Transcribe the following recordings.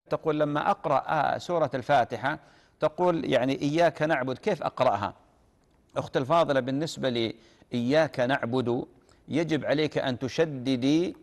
تقول لما أقرأ سورة الفاتحة تقول يعني إياك نعبد، كيف أقرأها؟ أخت الفاضلة، بالنسبة لي إياك نعبد يجب عليك أن تشددي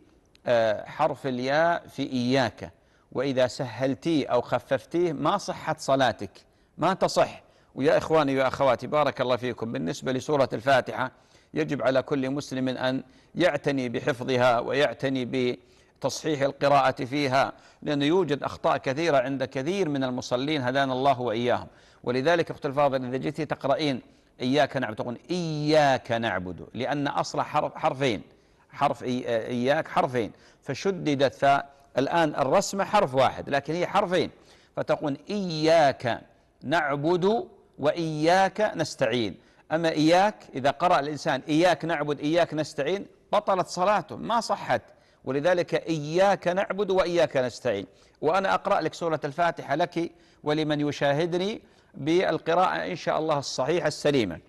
حرف الياء في إياك، وإذا سهلتيه أو خففتيه ما صحت صلاتك، ما تصح. ويا إخواني ويا أخواتي بارك الله فيكم، بالنسبة لسورة الفاتحة يجب على كل مسلم أن يعتني بحفظها ويعتني بتصحيح القراءة فيها، لأنه يوجد أخطاء كثيرة عند كثير من المصلين هدانا الله وإياهم. ولذلك أخت الفاضل إذا جئتي تقرأين إياك نعبد تقول إياك نعبد، لأن أصل حرفين، حرف إياك حرفين فشددت، فالآن الرسمة حرف واحد لكن هي حرفين، فتقول إياك نعبد وإياك نستعين. أما إياك إذا قرأ الإنسان إياك نعبد إياك نستعين بطلت صلاته، ما صحت. ولذلك إياك نعبد وإياك نستعين. وأنا أقرأ لك سورة الفاتحة لك ولمن يشاهدني بالقراءة إن شاء الله الصحيحة السليمة.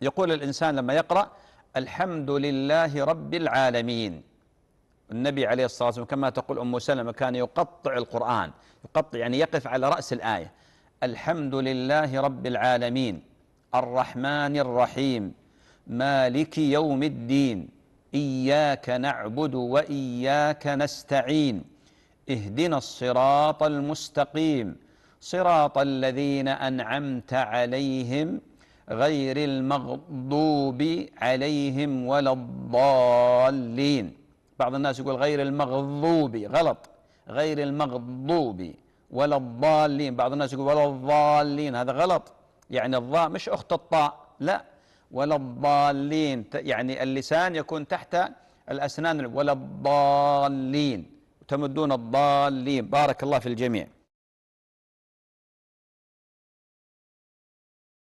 يقول الإنسان لما يقرأ الحمد لله رب العالمين، النبي عليه الصلاة والسلام كما تقول أم سلمة كان يقطع القرآن، يقطع يعني يقف على رأس الآية. الحمد لله رب العالمين الرحمن الرحيم مالك يوم الدين إياك نعبد وإياك نستعين اهدنا الصراط المستقيم صراط الذين أنعمت عليهم غير المغضوب عليهم ولا الضالين. بعض الناس يقول غير المغضوب، غلط، غير المغضوب ولا الضالين. بعض الناس يقول ولا الضالين، هذا غلط، يعني الضاء مش أخت الطاء، لا، ولا الضالين، يعني اللسان يكون تحت الأسنان، ولا الضالين، تمدون الضالين. بارك الله في الجميع.